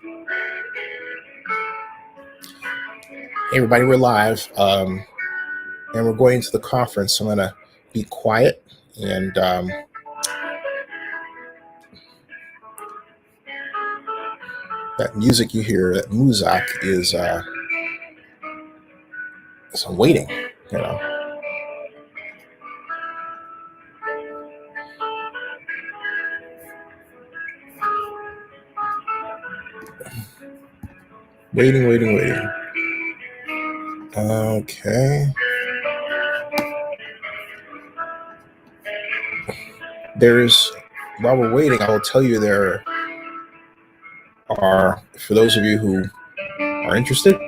Hey everybody, we're live, and we're going into the conference. So I'm going to be quiet, and that music you hear, that muzak, is I'm waiting, you know. Waiting. Okay. While we're waiting, I will tell you there are, for those of you who are interested,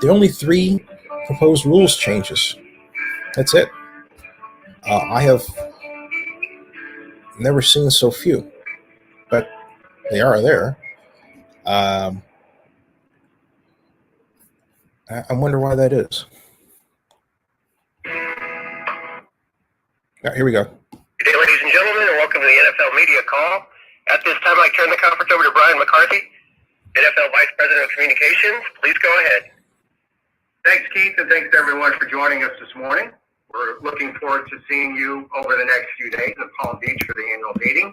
there are only 3 proposed rules changes. That's it. I have never seen so few, but they are there. I wonder why that is. Here we go. Good day, ladies and gentlemen, and welcome to the NFL Media Call. At this time, I turn the conference over to Brian McCarthy, NFL Vice President of Communications. Please go ahead. Thanks, Keith, and thanks to everyone for joining us this morning. We're looking forward to seeing you over the next few days in Palm Beach for the annual meeting,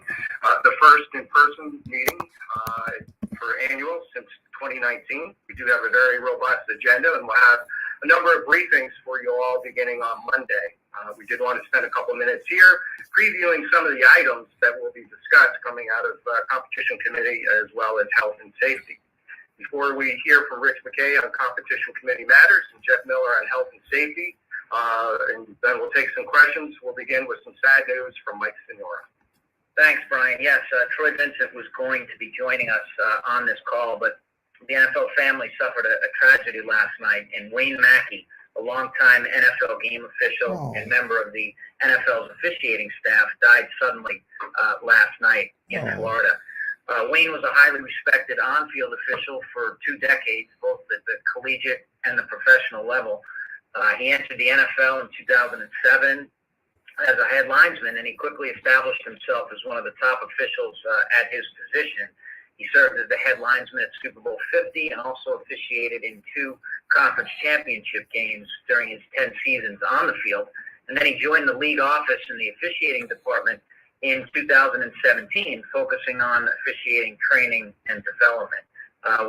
the first in-person meeting for annual since 2019. We do have a very robust agenda, and we'll have a number of briefings for you all beginning on Monday. We did want to spend a couple minutes here previewing some of the items that will be discussed coming out of Competition Committee as well as Health and Safety. Before we hear from Rich McKay on Competition Committee matters and Jeff Miller on Health and Safety, and then we'll take some questions. We'll begin with some sad news from Mike Signora. Thanks, Brian. Yes, Troy Vincent was going to be joining us on this call, but the NFL family suffered a tragedy last night, and Wayne Mackey, a longtime NFL game official and member of the NFL's officiating staff, died suddenly last night in Florida. Wayne was a highly respected on-field official for 2 decades, both at the collegiate and the professional level. He entered the NFL in 2007 as a head linesman, and he quickly established himself as one of the top officials at his position. He served as the head linesman at Super Bowl 50 and also officiated in 2 conference championship games during his 10 seasons on the field. And then he joined the league office in the officiating department in 2017, focusing on officiating training and development.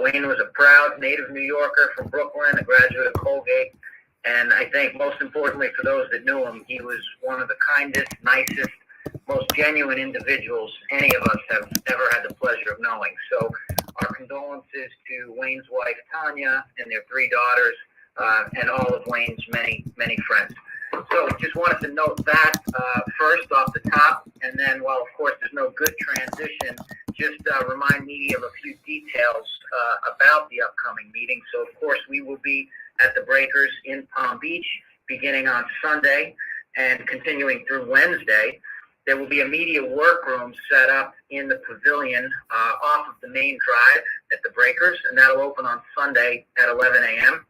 Wayne was a proud native New Yorker from Brooklyn, a graduate of Colgate, and I think most importantly for those that knew him, he was one of the kindest, nicest, most genuine individuals any of us have ever had the pleasure of knowing. So our condolences to Wayne's wife, Tanya, and their 3 daughters, and all of Wayne's many, many friends. So just wanted to note that first off the top, and then while of course there's no good transition, just remind me of a few details about the upcoming meeting. So of course we will be at the Breakers in Palm Beach beginning on Sunday and continuing through Wednesday. There will be a media workroom set up in the pavilion off of the main drive at the Breakers, and that'll open on Sunday at 11 a.m.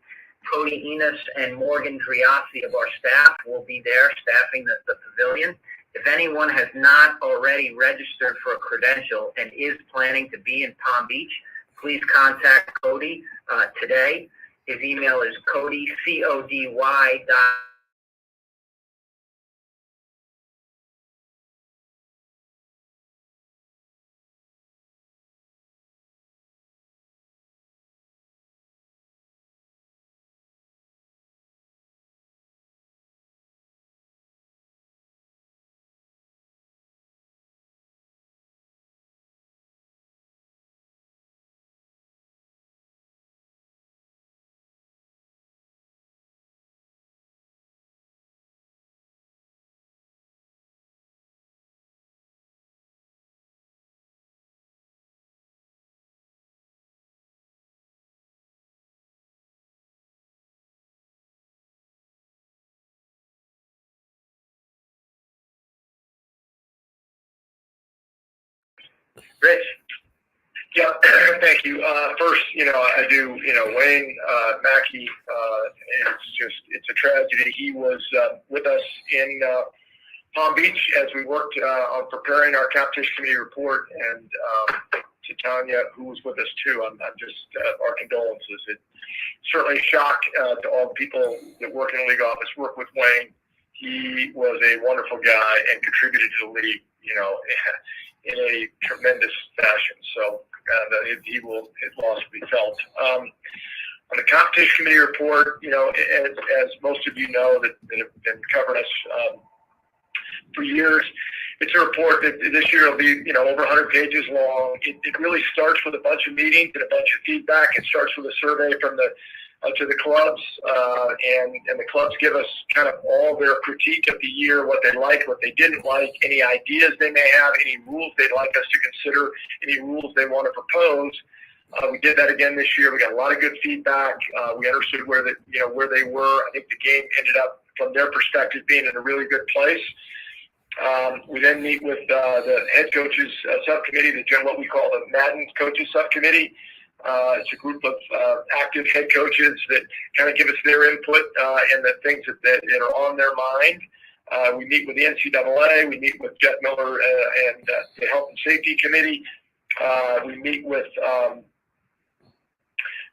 Cody Enos and Morgan Driassi of our staff will be there staffing the pavilion. If anyone has not already registered for a credential and is planning to be in Palm Beach, please contact Cody today. His email is Cody, CODY. Rich. Yeah, thank you. First, I do, Wayne Mackey, it's a tragedy. He was with us in Palm Beach as we worked on preparing our Competition Committee report, and to Tanya, who was with us too. I'm just our condolences. It certainly a shock to all the people that work in the league office, work with Wayne. He was a wonderful guy and contributed to the league, in a tremendous fashion. So his loss will be felt. On the competition committee report, as most of you know that have been covering us for years, it's a report that this year will be, over 100 pages long. It really starts with a bunch of meetings and a bunch of feedback. It starts with a survey from to the clubs, and the clubs give us kind of all their critique of the year, what they liked, what they didn't like, any ideas they may have, any rules they'd like us to consider, any rules they want to propose. We did that again this year. We got a lot of good feedback. We understood where they were. I think the game ended up, from their perspective, being in a really good place. We then meet with the head coaches subcommittee, what we call the Madden coaches subcommittee. It's a group of active head coaches that kind of give us their input and the things that are on their mind. We meet with the NCAA. We meet with Jeff Miller and the Health and Safety Committee. We meet with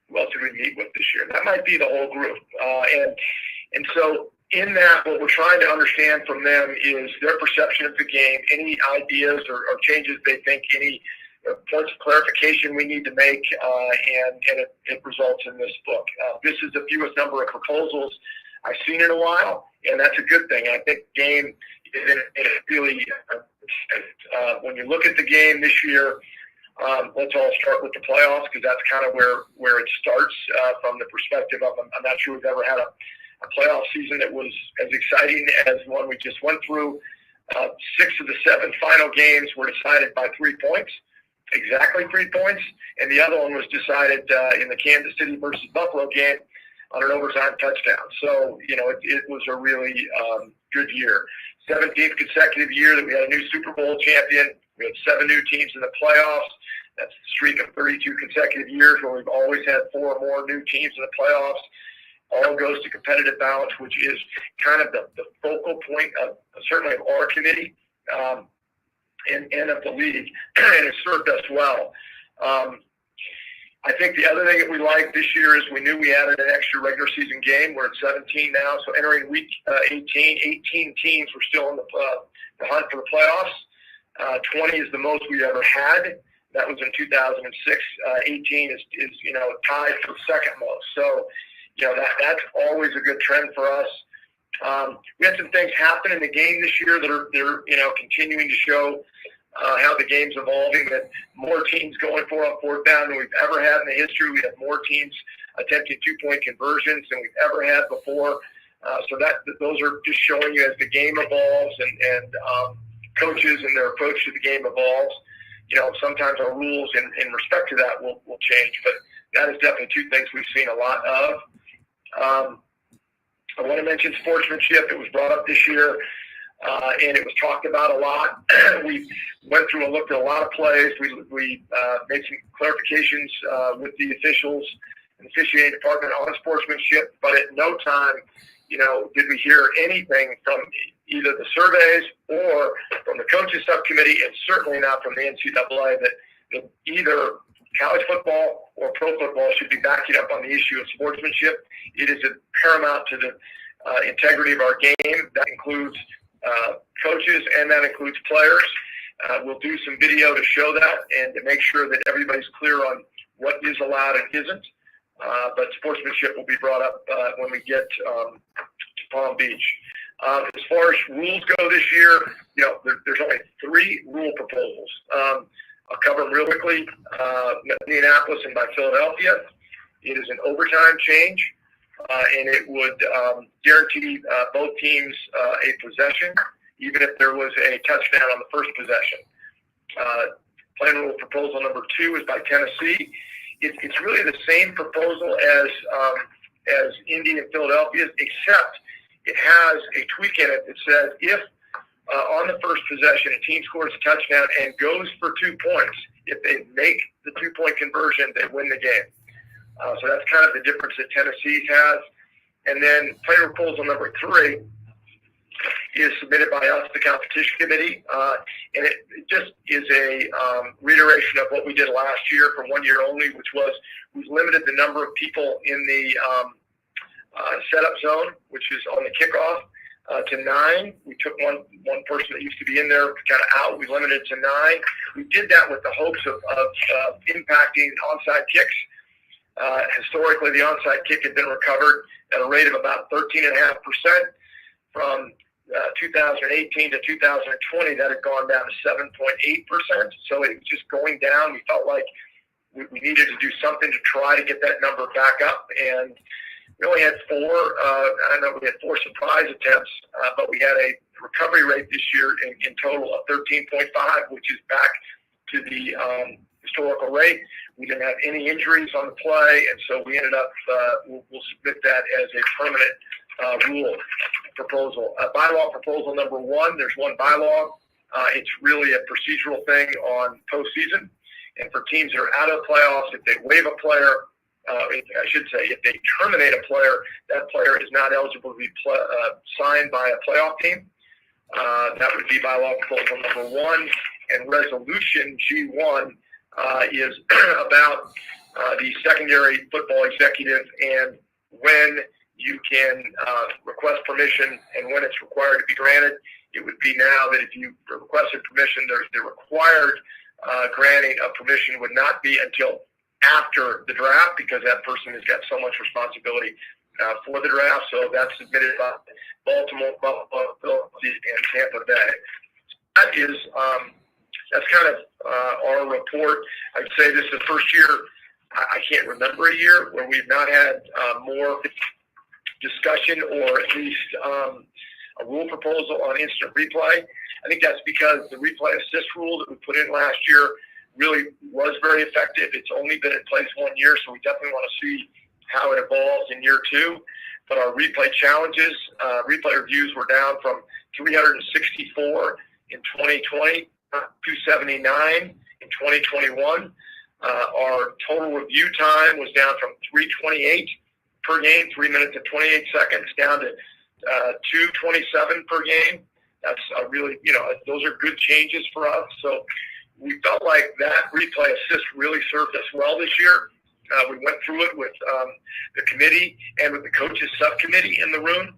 who else did we meet with this year? That might be the whole group. And so in that, what we're trying to understand from them is their perception of the game, any ideas or changes they think, any points of clarification we need to make, and it results in this book. This is the fewest number of proposals I've seen in a while, and that's a good thing. I think the game is in a really, when you look at the game this year, let's all start with the playoffs, because that's kind of where it starts from the perspective of, I'm not sure we've ever had a playoff season that was as exciting as one we just went through. 6 of the 7 final games were decided by 3 points. Exactly 3 points, and the other one was decided in the Kansas City versus Buffalo game on an overtime touchdown. So, it was a really good year. 17th consecutive year that we had a new Super Bowl champion. We had 7 new teams in the playoffs. That's the streak of 32 consecutive years where we've always had 4 or more new teams in the playoffs. All goes to competitive balance, which is kind of the focal point of certainly of our committee. And of the league, and it served us well. I think the other thing that we liked this year is we knew we added an extra regular season game. We're at 17 now, so entering week 18 teams were still in the hunt for the playoffs. 20 is the most we've ever had. That was in 2006. 18 is tied for second most. So, that's always a good trend for us. We had some things happen in the game this year that are continuing to show how the game's evolving, that more teams going for on fourth down than we've ever had in the history. We have more teams attempting 2-point conversions than we've ever had before. So those are just showing you as the game evolves and coaches and their approach to the game evolves. Sometimes our rules in respect to that will change, but that is definitely 2 things we've seen a lot of. I want to mention sportsmanship. It was brought up this year, and it was talked about a lot. We went through and looked at a lot of plays. We made some clarifications with the officials and the officiating department on sportsmanship, but at no time, did we hear anything from either the surveys or from the coaches subcommittee, and certainly not from the NCAA, that either college football or pro football should be backing up on the issue of sportsmanship. It is paramount to the integrity of our game. That includes coaches and that includes players. We'll do some video to show that and to make sure that everybody's clear on what is allowed and isn't. But sportsmanship will be brought up when we get to Palm Beach. As far as rules go this year, there's only 3 rule proposals. I'll cover them real quickly. Indianapolis and by Philadelphia. It is an overtime change, and it would guarantee both teams a possession, even if there was a touchdown on the first possession. Plan rule proposal number 2 is by Tennessee. It's really the same proposal as Indy and Philadelphia, except it has a tweak in it that says if on the first possession a team scores a touchdown and goes for 2 points, if they make the 2-point conversion, they win the game. So that's kind of the difference that Tennessee has. And then player proposal number 3 is submitted by us, the Competition Committee, and it just is a reiteration of what we did last year for 1 year only, which was we limited the number of people in the setup zone, which is on the kickoff, to 9. We took one person that used to be in there kind of out. We limited it to 9. We did that with the hopes of impacting onside kicks. Historically, the onside kick had been recovered at a rate of about 13.5%. From 2018 to 2020, that had gone down to 7.8%. So it was just going down. We felt like we needed to do something to try to get that number back up. And we only had 4. We had 4 surprise attempts, but we had a recovery rate this year in total of 13.5, which is back to the historical rate. We didn't have any injuries on the play, and so we ended up, we'll submit that as a permanent rule proposal. Bylaw proposal number 1, there's one bylaw. It's really a procedural thing on postseason. And for teams that are out of the playoffs, if they waive a player, I should say, if they terminate a player, that player is not eligible to be signed by a playoff team. That would be bylaw proposal number 1. And resolution G1 is about the secondary football executive and when you can request permission and when it's required to be granted. It would be now that if you requested permission, the required granting of permission would not be until after the draft, because that person has got so much responsibility for the draft. So that's submitted by Baltimore, Buffalo, Philadelphia, and Tampa Bay. That is that's kind of our report. I'd say this is the first year, I can't remember a year where we've not had more discussion or at least a rule proposal on instant replay. I think that's because the replay assist rule that we put in last year really was very effective. It's only been in place 1 year, so we definitely want to see how it evolves in year 2. But our replay challenges, replay reviews were down from 364 in 2020 to 279 in 2021. Our total review time was down from 328 per game, 3 minutes and 28 seconds, down to 227 per game. That's really, those are good changes for us. So we felt like that replay assist really served us well this year. We went through it with the committee and with the coaches subcommittee in the room,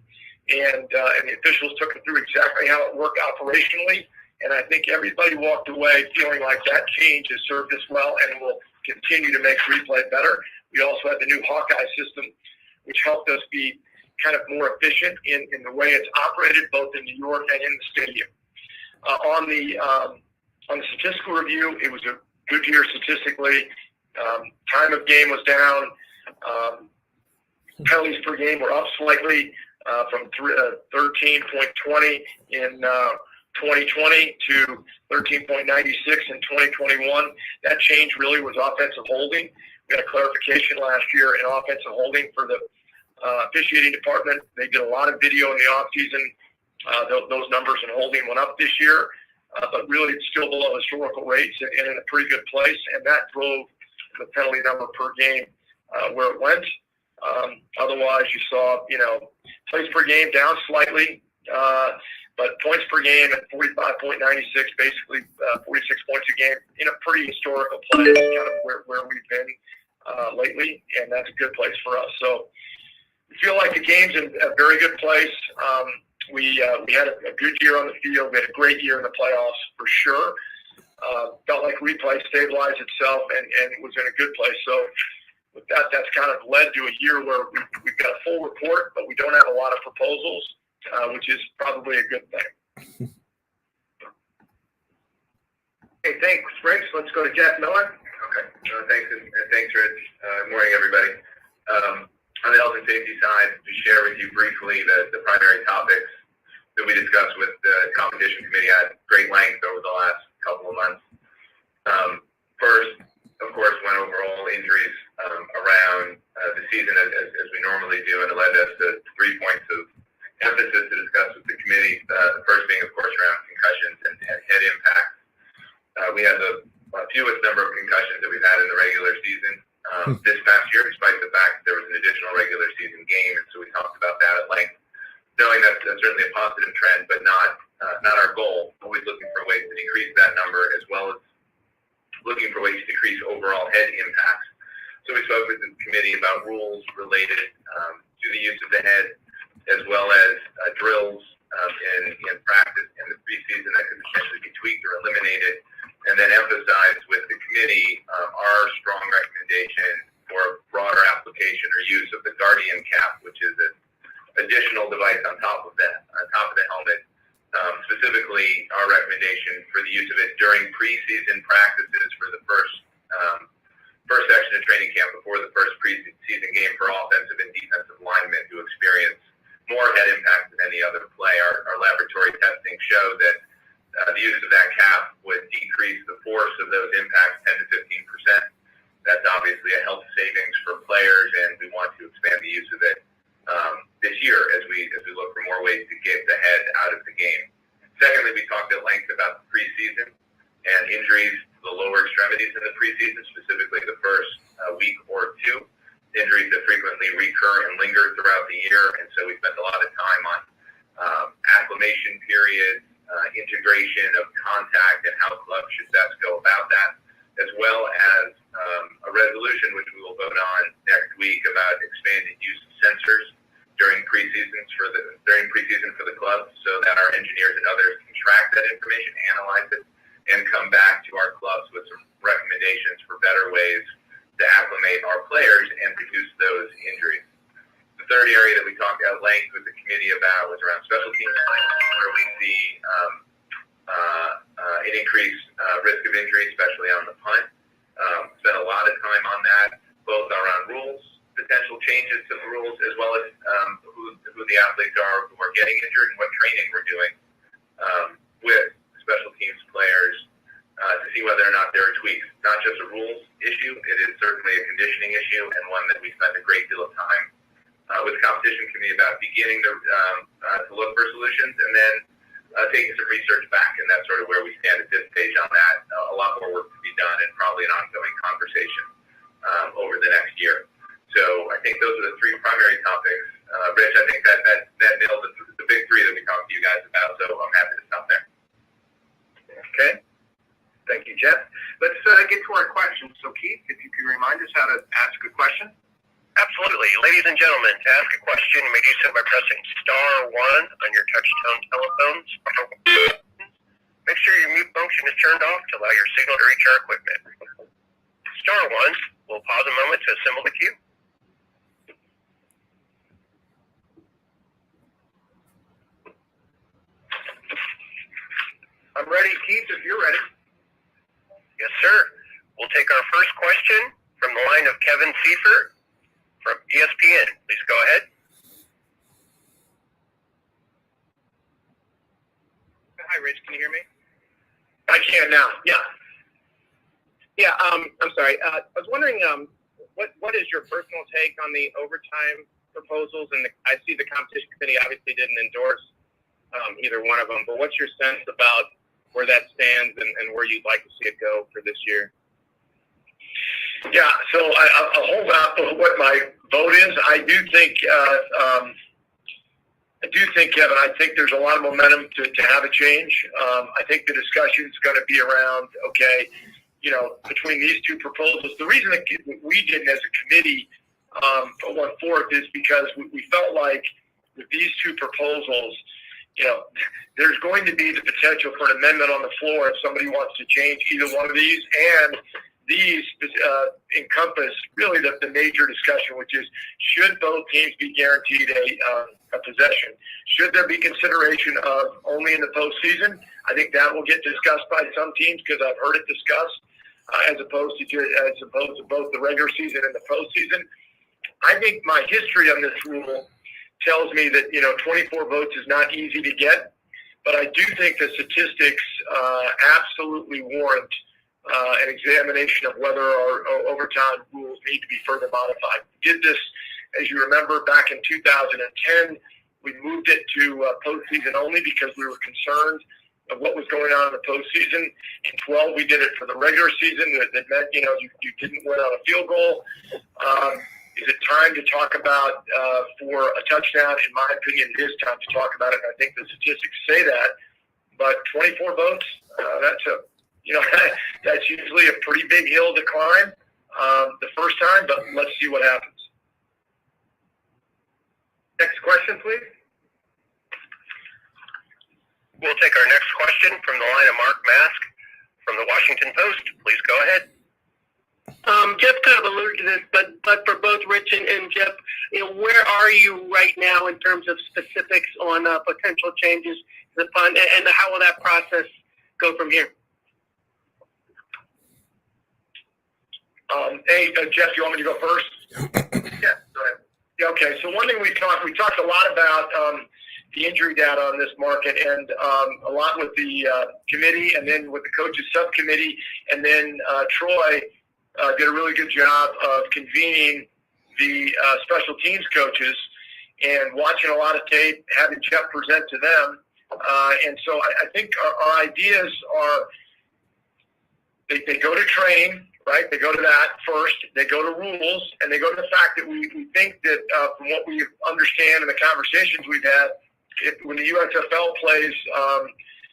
and the officials took it through exactly how it worked operationally. And I think everybody walked away feeling like that change has served us well and will continue to make replay better. We also had the new Hawkeye system, which helped us be kind of more efficient in the way it's operated both in New York and in the stadium. On the statistical review, it was a good year statistically. Time of game was down. Penalties per game were up slightly from 13.20 in 2020 to 13.96 in 2021. That change really was offensive holding. We had a clarification last year in offensive holding for the officiating department. They did a lot of video in the offseason. Those numbers in holding went up this year, but really it's still below historical rates and in a pretty good place, and that drove the penalty number per game where it went. Otherwise, you saw, plays per game down slightly, but points per game at 45.96, basically 46 points a game in a pretty historical place, kind of where we've been lately, and that's a good place for us. So we feel like the game's in a very good place. We had a good year on the field. We had a great year in the playoffs for sure. Felt like replay stabilized itself and it was in a good place. So with that, that's kind of led to a year where we've got a full report, but we don't have a lot of proposals, which is probably a good thing. Hey, thanks, Rich. Let's go to Jeff Miller. Okay. Thanks, and thanks, Rich. Good morning, everybody. On the health and safety side, to share with you briefly the primary topics that we discussed with the competition committee at great length over the last couple of months. First, of course, went over all injuries around the season as we normally do, and it led us to 3 points of emphasis to discuss with the committee. The first being, of course, around concussions and head impacts. We had the fewest number of concussions that we've had in the regular season this past year, despite the fact that there was an additional regular season game, and so we talked about that at length knowing that's certainly a positive trend, but not our goal. Always looking for ways to decrease that number, as well as looking for ways to decrease overall head impacts. So we spoke with the committee about rules related to the use of the head, as well as drills in practice in the preseason that could potentially be tweaked or eliminated, and then emphasized with the committee our strong recommendation for broader application or use of the Guardian cap, which is an additional device on top of the helmet. Specifically, our recommendation for the use of it during preseason practices for the first section of training camp before the first preseason game for offensive and defensive linemen who experience more head impact than any other play. Our laboratory testing showed that the use of that cap would decrease the force of those impacts 10 to 15%. That's obviously a health savings for players, and we want to expand the use of it this year as we look for more ways to get the head out of the game. Secondly, we talked at length about the preseason and injuries to the lower extremities in the preseason, specifically the first week or two, injuries that frequently recur and linger throughout the year. And so we spent a lot of time on acclimation periods, integration of contact, and how clubs should best go about that, as well as a resolution, which we will vote on next week, about expanded use of sensors during preseason for the clubs, so that our engineers and others can track that information, analyze it, and come back to our clubs with some recommendations for better ways to acclimate our players and reduce those injuries. The third area that we talked at length with the committee about was around special teams, where we see an increased risk of injury, especially on the punt. Spent a lot of time on that, both around rules, potential changes to the rules, as well as who the athletes are who are getting injured and what training we're doing with special teams players to see whether or not there are tweaks. Not just a rules issue, it is certainly a conditioning issue, and one that we spend a great deal of time with the competition committee about beginning to look for solutions, and then taking some research back, and that's sort of where we stand at this stage on that. A lot more work to be done, and probably an ongoing conversation over the next year. So I think those are the three primary topics. Rich, I think that nails the big three that we talked to you guys about, so I'm happy to stop there. Okay. Thank you, Jeff. Let's get to our questions. So, Keith, if you can remind us how to ask a question. Absolutely. Ladies and gentlemen, to ask a question, you may do so by pressing *1 on your touch-tone telephones. Make sure your mute function is turned off to allow your signal to reach our equipment. *1. We'll pause a moment to assemble the queue. I'm ready, Keith, if you're ready. Yes, sir. We'll take our first question from the line of Kevin Seifert from ESPN. Please go ahead. Hi, Rich. Can you hear me? I can now. Yeah. Yeah. I'm sorry. I was wondering, what is your personal take on the overtime proposals? And I see the competition committee obviously didn't endorse either one of them. But what's your sense about where that stands and where you'd like to see it go for this year? Yeah, so I'll hold out for what my vote is. I do think, Kevin, I think there's a lot of momentum to have a change. I think the discussion is going to be around, okay, between these two proposals. The reason that we didn't as a committee put one forth is because we felt like with these two proposals, there's going to be the potential for an amendment on the floor if somebody wants to change either one of these, and these encompass really the major discussion, which is should both teams be guaranteed a possession? Should there be consideration of only in the postseason? I think that will get discussed by some teams because I've heard it discussed as opposed to both the regular season and the postseason. I think my history on this rule tells me that 24 votes is not easy to get, but I do think the statistics absolutely warrant an examination of whether our overtime rules need to be further modified. We did this, as you remember, back in 2010. We moved it to postseason only because we were concerned of what was going on in the postseason. In 12, we did it for the regular season. That meant, you didn't win on a field goal. Is it time to talk about for a touchdown? In my opinion, it is time to talk about it. I think the statistics say that. But 24 votes, that's usually a pretty big hill to climb the first time. But let's see what happens. Next question, please. We'll take our next question from the line of Mark Mask from the Washington Post. Please go ahead. Jeff kind of alluded to this, but for both Rich and Jeff, where are you right now in terms of specifics on potential changes to the fund, and how will that process go from here? Hey, Jeff, you want me to go first? Yeah, go ahead. Yeah, okay. So one thing we talked a lot about the injury data on this market, and a lot with the committee, and then with the coaches subcommittee, and then Troy did a really good job of convening the special teams coaches and watching a lot of tape, having Jeff present to them. And so I think our ideas are they go to training, right? They go to that first. They go to rules, and they go to the fact that we think that from what we understand and the conversations we've had, when the USFL plays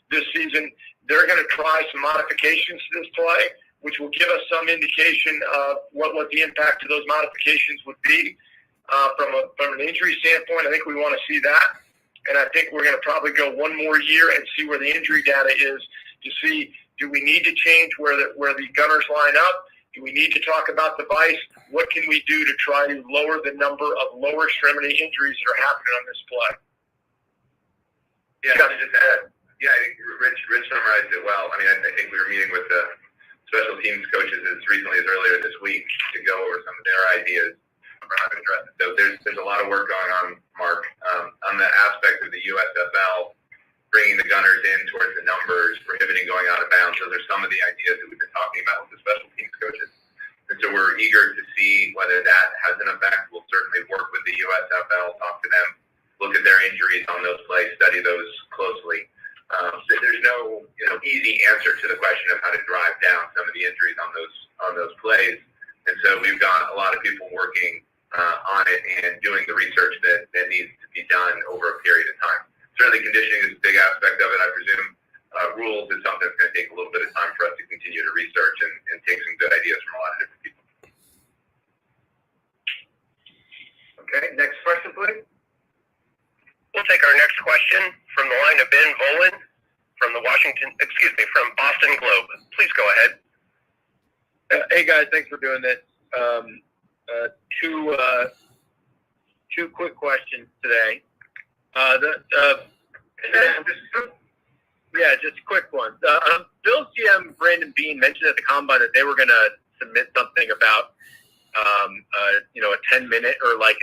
this season, they're going to try some modifications to this play, which will give us some indication of what the impact of those modifications would be from an injury standpoint. I think we want to see that, and I think we're going to probably go one more year and see where the injury data is to see, do we need to change where the gunners line up? Do we need to talk about the vice? What can we do to try to lower the number of lower extremity injuries that are happening on this play? Yeah, I think Rich summarized it well. I mean, I think we were meeting with the special teams coaches as recently as earlier this week to go over some of their ideas for how to address it. So there's a lot of work going on, Mark, on the aspect of the USFL, bringing the gunners in towards the numbers, prohibiting going out of bounds. Those are some of the ideas that we've been talking about with the special teams coaches. And so we're eager to see whether that has an effect. We'll certainly work with the USFL, talk to them, look at their injuries on those plays, study those closely. So there's no easy answer to the question of how to drive down some of the injuries on those plays. And so we've got a lot of people working on it and doing the research that needs to be done over a period of time. Certainly conditioning is a big aspect of it, I presume. Rules is something that's going to take a little bit of time for us to continue to research and take some good ideas from a lot of different people. Okay, next question, please. We'll take our next question from the line of Ben Volen from from Boston Globe. Please go ahead. Hey guys, thanks for doing this. Two quick questions today. Just quick ones. Bill's GM Brandon Beane mentioned at the combine that they were going to submit something about a 10-minute or like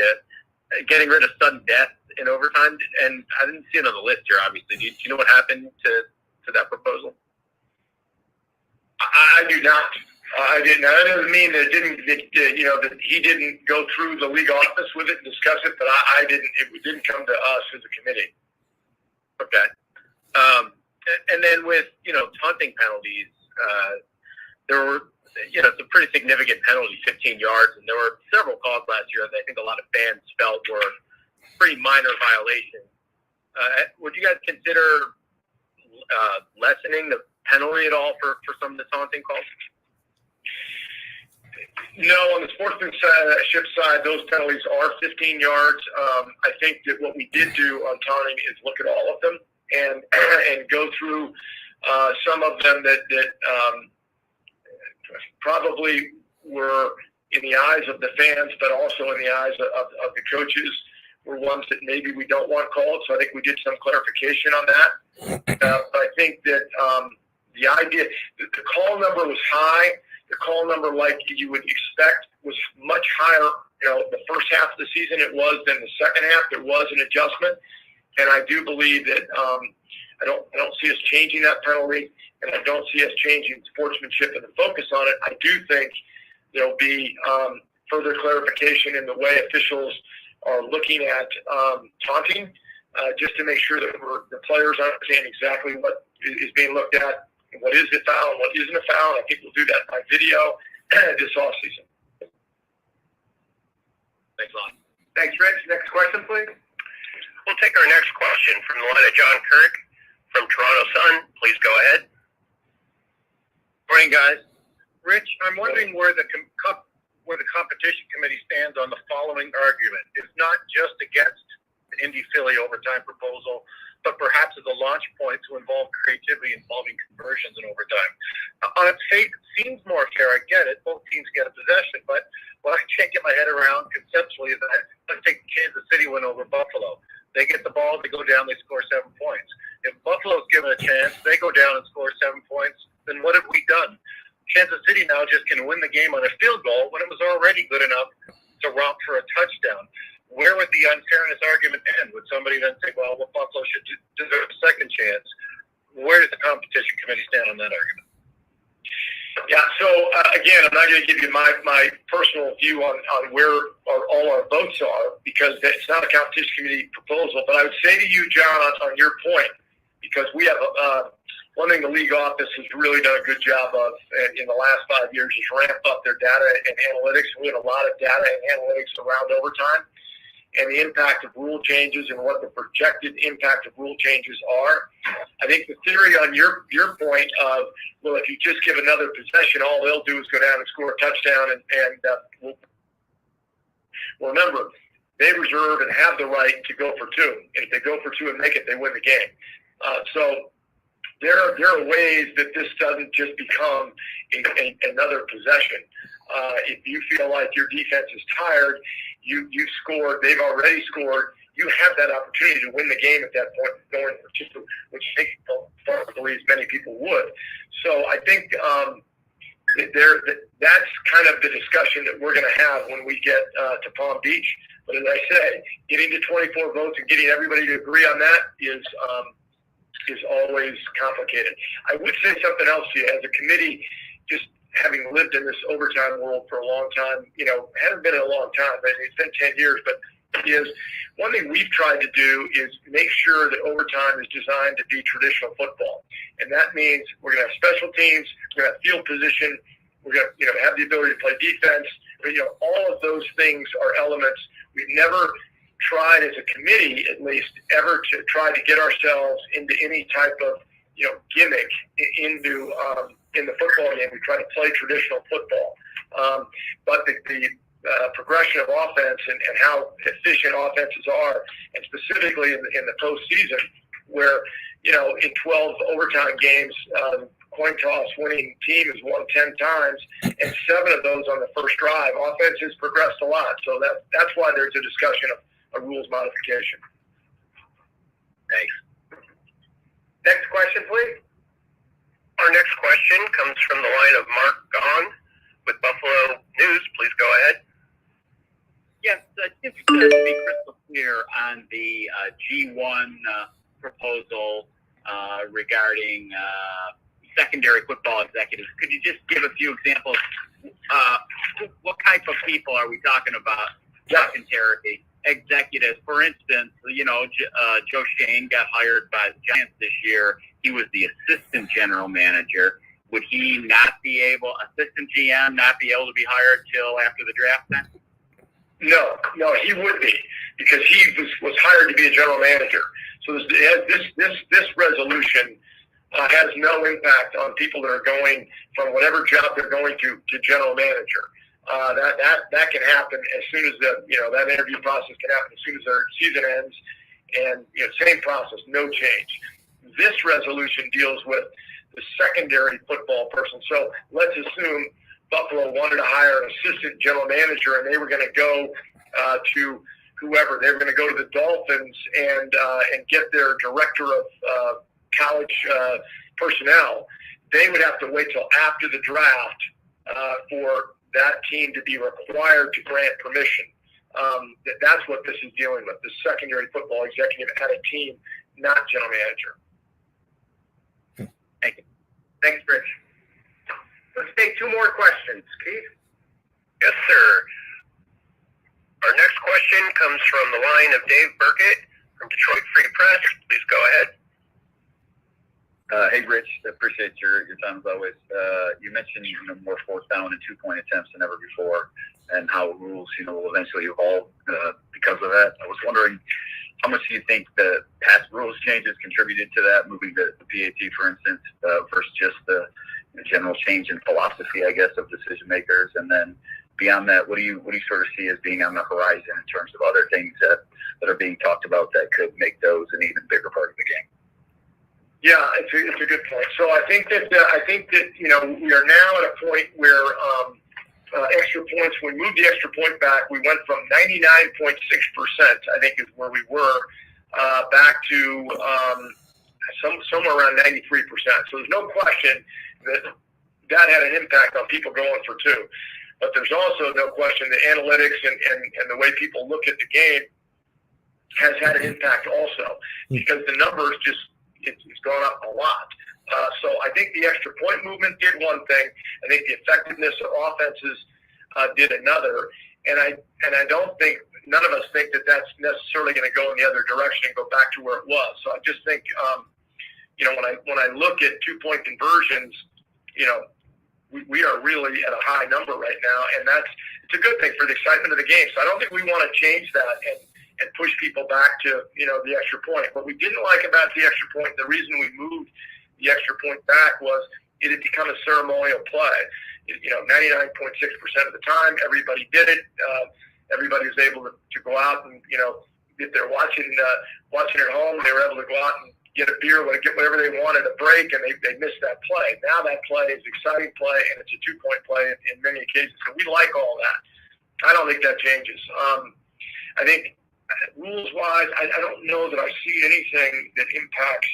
getting rid of sudden death in overtime, and I didn't see it on the list here. Obviously, do you know what happened to that proposal? I do not. I didn't. That doesn't mean that that he didn't go through the league office with it and discuss it, but I didn't. It didn't come to us as a committee. Okay. And then with taunting penalties, there were some pretty significant penalties, 15 yards, and there were several calls last year that I think a lot of fans felt were pretty minor violations. Would you guys consider lessening the penalty at all for some of the taunting calls? No, on the sportsmanship side, those penalties are 15 yards. I think that what we did do on taunting is look at all of them and go through some of them that probably were in the eyes of the fans, but also in the eyes of the coaches, were ones that maybe we don't want called. So I think we did some clarification on that. But I think that the idea, the call number was high. The call number, like you would expect, was much higher. The first half of the season it was than the second half. There was an adjustment, and I do believe that I don't see us changing that penalty, and I don't see us changing sportsmanship and the focus on it. I do think there'll be further clarification in the way officials are looking at taunting, just to make sure that the players understand exactly what is being looked at, and what is a foul and what isn't a foul. I think we'll do that by video this offseason. Thanks a lot. Thanks, Rich. Next question, please. We'll take our next question from the line of John Kirk from Toronto Sun. Please go ahead. Morning, guys. Rich, I'm wondering where the competition committee stands on the following argument. It's not just against the Indy-Philly overtime proposal, but perhaps as a launch point to involve creativity involving conversions in overtime. On its face, it seems more fair. I get it. Both teams get a possession, but what I can't get my head around conceptually is that let's take Kansas City win over Buffalo. They get the ball, they go down, they score 7 points. If Buffalo's given a chance, they go down and score 7 points, then what have we done? Kansas City now just can win the game on a field goal when it was already good enough to romp for a touchdown. Where would the unfairness argument end? Would somebody then say, well, Buffalo should deserve a second chance? Where does the competition committee stand on that argument? Yeah, so again, I'm not going to give you my personal view on where all our votes are because it's not a competition committee proposal. But I would say to you, John, on your point, because we have one thing the league office has really done a good job of in the last 5 years is ramp up their data and analytics. We have a lot of data and analytics around overtime and the impact of rule changes and what the projected impact of rule changes are. I think the theory on your point of, well, if you just give another possession, all they'll do is go down and score a touchdown and remember, they reserve and have the right to go for two. And if they go for two and make it, they win the game. So there are ways that this doesn't just become another possession. If you feel like your defense is tired, you scored, they've already scored, you have that opportunity to win the game at that point, going for two, which probably many people would. So I think that's kind of the discussion that we're going to have when we get to Palm Beach. But as I say, getting to 24 votes and getting everybody to agree on that is always complicated. I would say something else to you. As a committee, just having lived in this overtime world for a long time, haven't been in a long time, but it's been 10 years, but is one thing we've tried to do is make sure that overtime is designed to be traditional football. And that means we're going to have special teams, we're going to have field position, we're going to have the ability to play defense. All of those things are elements. We've never tried as a committee, at least, ever to try to get ourselves into any type of gimmick into in the football game. We try to play traditional football, but the progression of offense and how efficient offenses are, and specifically in the postseason, where in 12 overtime games, coin toss winning team has won 10 times, and 7 of those on the first drive. Offense has progressed a lot, so that's why there's a discussion of a rules modification. Thanks. Next question, please. Our next question comes from the line of Mark Gahn with Buffalo News. Please go ahead. Yes, just to be crystal clear on the G1 proposal regarding secondary football executives, could you just give a few examples? What type of people are we talking about? Secondary executives. For instance, Joe Shane got hired by the Giants this year. He was the assistant general manager. Would he not be able, assistant GM, not be able to be hired till after the draft then? No, he would be, because he was hired to be a general manager. So this resolution has no impact on people that are going from whatever job they're going to general manager. That can happen as soon as that interview process can happen as soon as their season ends, and same process, no change. This resolution deals with the secondary football person. So let's assume Buffalo wanted to hire an assistant general manager, and they were going to go to whoever. They were going to go to the Dolphins and get their director of college personnel. They would have to wait till after the draft for that team to be required to grant permission. That's what this is dealing with, the secondary football executive at a team, not general manager. Thank you. Thanks, Rich. Let's take 2 more questions. Keith? Yes, sir. Our next question comes from the line of Dave Burkett from Detroit Free Press. Please go ahead. Hey, Rich. Appreciate your time as always. You mentioned more 4th down and 2-point attempts than ever before. and how rules, will eventually evolve because of that. I was wondering, how much do you think the past rules changes contributed to that, moving to the PAT, for instance, versus just the general change in philosophy, I guess, of decision makers? And then beyond that, what do you sort of see as being on the horizon in terms of other things that are being talked about that could make those an even bigger part of the game? Yeah, it's a good point. So I think that we are now at a point where extra points. When we moved the extra point back, we went from 99.6%, I think, is where we were, back to somewhere around 93%. So there's no question that had an impact on people going for two. But there's also no question that analytics and the way people look at the game has had an impact also, because the numbers it's gone up a lot. So I think the extra point movement did one thing. I think the effectiveness of offenses did another. And I don't think, none of us think that that's necessarily going to go in the other direction and go back to where it was. So I just think, when I look at 2-point conversions, we are really at a high number right now, and it's a good thing for the excitement of the game. So I don't think we want to change that and push people back to, the extra point. What we didn't like about the extra point, the reason we moved the extra point back, was it had become a ceremonial play. 99.6% of the time, everybody did it. Everybody was able to go out and, if they're watching at home, they were able to go out and get a beer, get whatever they wanted, a break, and they missed that play. Now that play is an exciting play, and it's a 2-point play in many occasions. So we like all that. I don't think that changes. I think rules-wise, I don't know that I see anything that impacts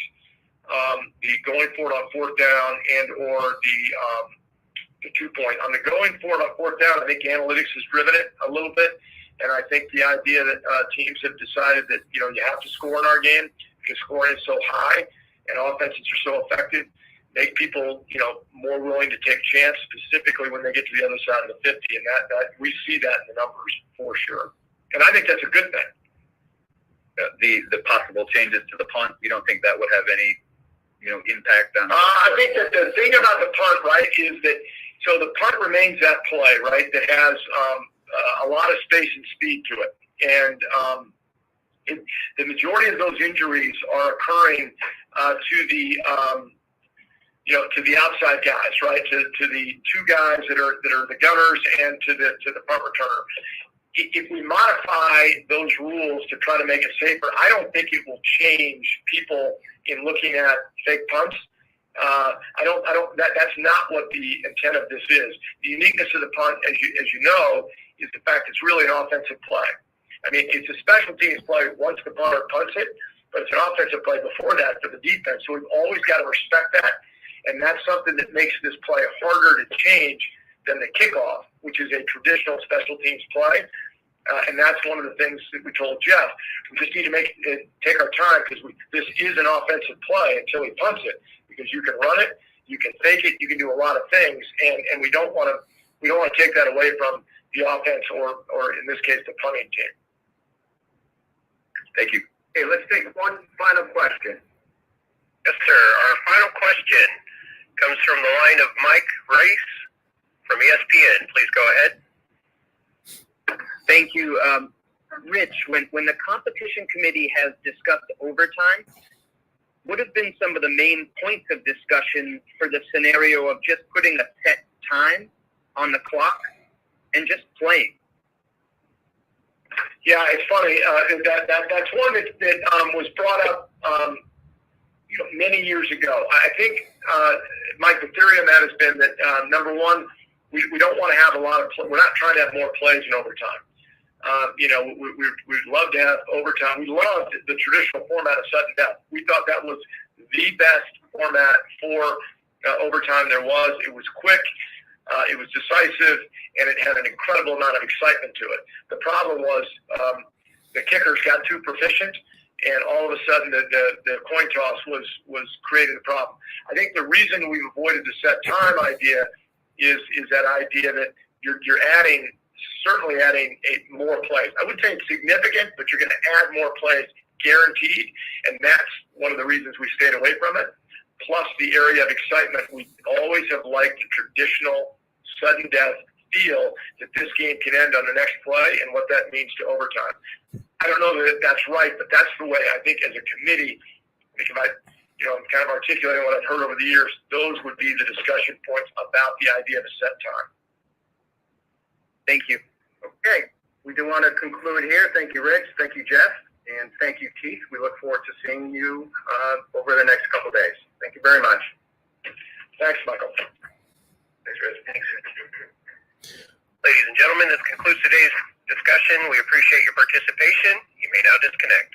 the going for it on fourth down and or the 2-point. On the going for it on fourth down, I think analytics has driven it a little bit, and I think the idea that teams have decided that you have to score in our game because scoring is so high and offenses are so effective, make people more willing to take chance, specifically when they get to the other side of the 50, and that we see that in the numbers for sure. And I think that's a good thing. The possible changes to the punt, you don't think that would have any impact on? I think that the thing about the punt, right, is that so the punt remains that play, right, that has a lot of space and speed to it, and the majority of those injuries are occurring to the outside guys, right, to the two guys that are the gunners and to the punt returner. If we modify those rules to try to make it safer, I don't think it will change people in looking at fake punts. That's not what the intent of this is. The uniqueness of the punt, as you know, is the fact it's really an offensive play. I mean, it's a special teams play once the punter punts it, but it's an offensive play before that for the defense. So we've always got to respect that, and that's something that makes this play harder to change than the kickoff, which is a traditional special teams play. And that's one of the things that we told Jeff. We just need to take our time, because this is an offensive play until he punts it, because you can run it, you can fake it, you can do a lot of things, and we don't want to take that away from the offense or in this case the punting team. Thank you. Okay, let's take one final question. Yes, sir. Our final question comes from the line of Mike Rice from ESPN. Please go ahead. Thank you. Rich, when the competition committee has discussed overtime, what have been some of the main points of discussion for the scenario of just putting a set time on the clock and just playing? Yeah, it's funny. That's one that was brought up many years ago. I think, Mike, the theory on that has been that, number one, we don't want to have a lot of we're not trying to have more plays in overtime. We'd love to have overtime. We loved the traditional format of sudden death. We thought that was the best format for overtime there was. It was quick, it was decisive, and it had an incredible amount of excitement to it. The problem was the kickers got too proficient, and all of a sudden the coin toss was creating a problem. I think the reason we've avoided the set time idea is that idea that you're certainly adding more plays. I wouldn't say it's significant, but you're going to add more plays guaranteed, and that's one of the reasons we stayed away from it. Plus the area of excitement. We always have liked the traditional sudden death feel that this game can end on the next play and what that means to overtime. I don't know that that's right, but that's the way I think as a committee, if I'm kind of articulating what I've heard over the years, those would be the discussion points about the idea of a set time. Thank you. Okay, we do want to conclude here. Thank you, Rich. Thank you, Jeff. And thank you, Keith. We look forward to seeing you over the next couple days. Thank you very much. Thanks, Michael. Thanks, Rich. Thanks. Ladies and gentlemen, this concludes today's discussion. We appreciate your participation. You may now disconnect.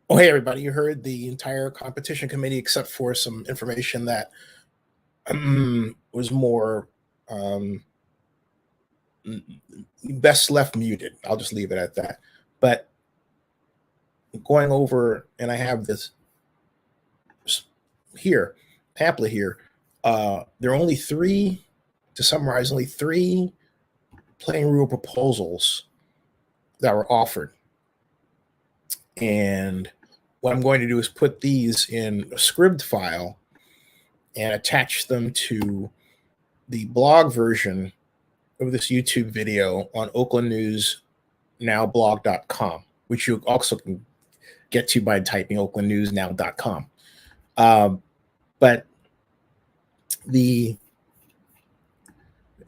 Oh, hey, everybody. You heard the entire competition committee except for some information that was more best left muted. I'll just leave it at that. But going over, and I have this here, pamphlet here, there are only three, to summarize, only three playing rule proposals that were offered. And what I'm going to do is put these in a scribd file and attach them to the blog version of this YouTube video on oaklandnewsnowblog.com, which you also can get to by typing oaklandnewsnow.com. But if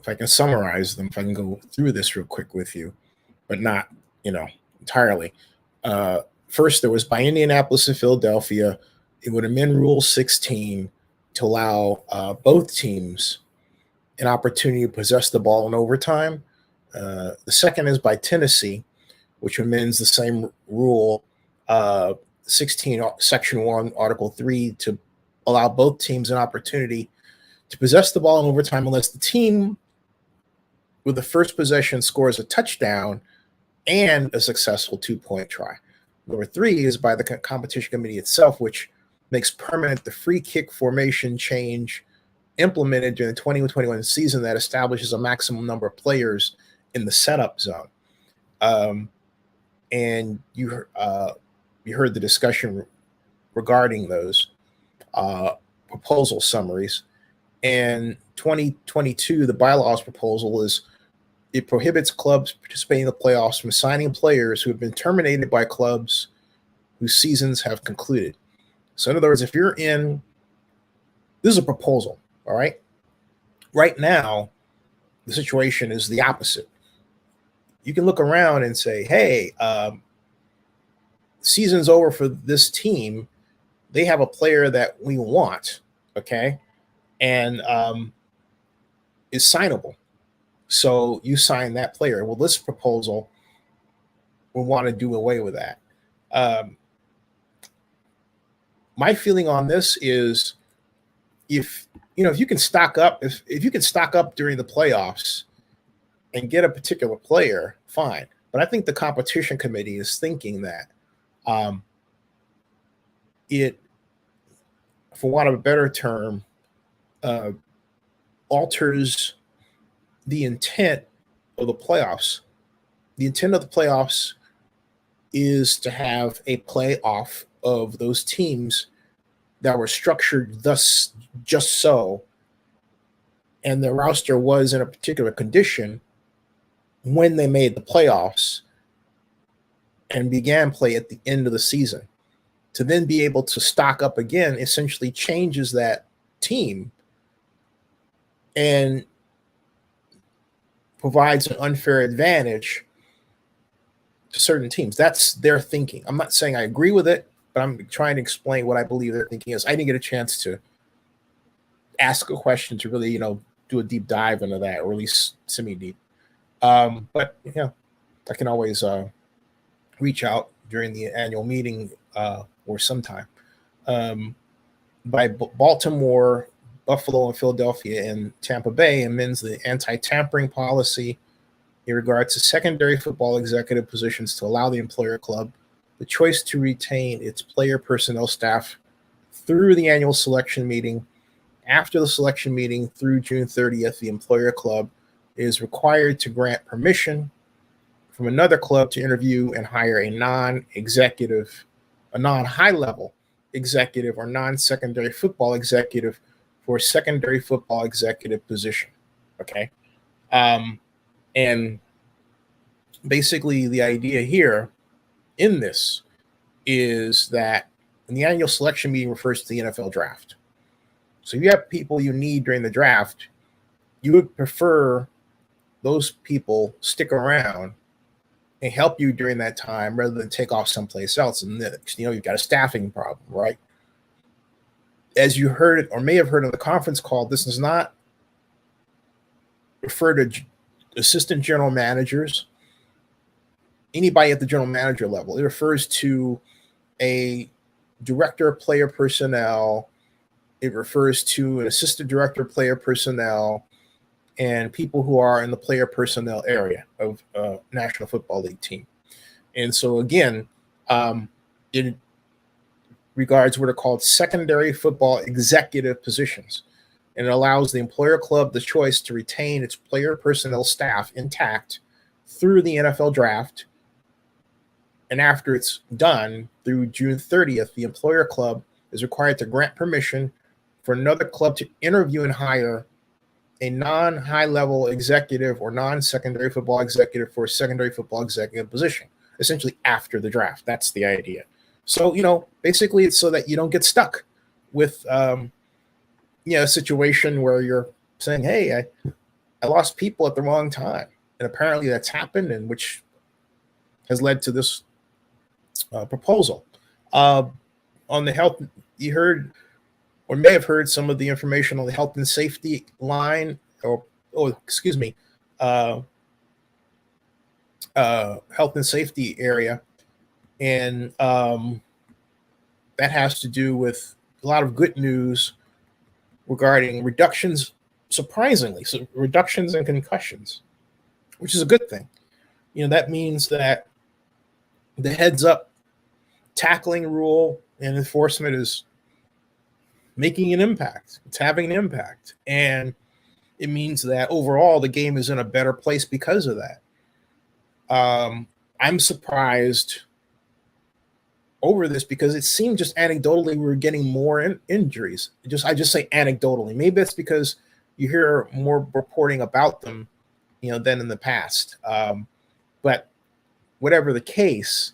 I can summarize them, if I can go through this real quick with you, but not, entirely. First, there was by Indianapolis and Philadelphia, it would amend Rule 16 to allow both teams an opportunity to possess the ball in overtime. The second is by Tennessee, which amends the same rule, 16, Section 1, Article 3, to allow both teams an opportunity to possess the ball in overtime unless the team with the first possession scores a touchdown and a successful two-point try. Number 3 is by the competition committee itself, which makes permanent the free kick formation change implemented during the 2021 season that establishes a maximum number of players in the setup zone. And you heard the discussion regarding those proposal summaries. And 2022, the bylaws proposal it prohibits clubs participating in the playoffs from assigning players who have been terminated by clubs whose seasons have concluded. So in other words, if you're this is a proposal, all right? Right now, the situation is the opposite. You can look around and say, hey, season's over for this team. They have a player that we want, okay? And is signable. So you sign that player. Well, this proposal will want to do away with that. My feeling on this is if you can stock up, if you can stock up during the playoffs and get a particular player, fine. But I think the competition committee is thinking that it, for want of a better term, alters the intent of the playoffs. The intent of the playoffs is to have a playoff of those teams that were structured thus just so, and the roster was in a particular condition when they made the playoffs and began play at the end of the season. To then be able to stock up again essentially changes that team and provides an unfair advantage to certain teams. That's their thinking. I'm not saying I agree with it, but I'm trying to explain what I believe their thinking is. I didn't get a chance to ask a question to really, do a deep dive into that, or at least semi-deep. But I can always reach out during the annual meeting or sometime. By Baltimore, Buffalo, and Philadelphia, and Tampa Bay amends the anti-tampering policy in regards to secondary football executive positions to allow the employer club the choice to retain its player personnel staff through the annual selection meeting. After the selection meeting through June 30th, the employer club is required to grant permission from another club to interview and hire a non-high-level executive or non-secondary football executive for a secondary football executive position. Okay. And basically the idea here in this is that the annual selection meeting refers to the NFL draft. So if you have people you need during the draft, you would prefer those people stick around and help you during that time rather than take off someplace else. And you've got a staffing problem, right? As you heard or may have heard on the conference call, this does not refer to assistant general managers, anybody at the general manager level. It refers to a director of player personnel. It refers to an assistant director of player personnel and people who are in the player personnel area of National Football League team. And so again, it regards what are called secondary football executive positions. And it allows the employer club the choice to retain its player personnel staff intact through the NFL draft. And after it's done through June 30th, the employer club is required to grant permission for another club to interview and hire a non-high-level executive or non-secondary football executive for a secondary football executive position, essentially after the draft. That's the idea. So, basically it's so that you don't get stuck with, a situation where you're saying, hey, I lost people at the wrong time. And apparently that's happened, and which has led to this proposal. On the health, you heard or may have heard some of the information on the health and safety line, health and safety area. And that has to do with a lot of good news regarding reductions, surprisingly, so reductions in concussions, which is a good thing. That means that the heads-up tackling rule and enforcement is making an impact. It's having an impact. And it means that overall the game is in a better place because of that. I'm surprised over this because it seemed just anecdotally we were getting more injuries. I just say anecdotally. Maybe it's because you hear more reporting about them, than in the past. But whatever the case,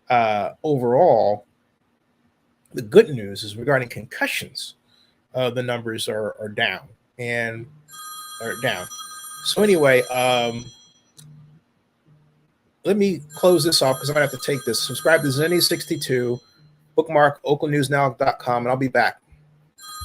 overall, the good news is regarding concussions. The numbers are down and are down. So anyway, let me close this off because I'm gonna have to take this. Subscribe to Zenny62, bookmark oaklandnewsnow.com, and I'll be back.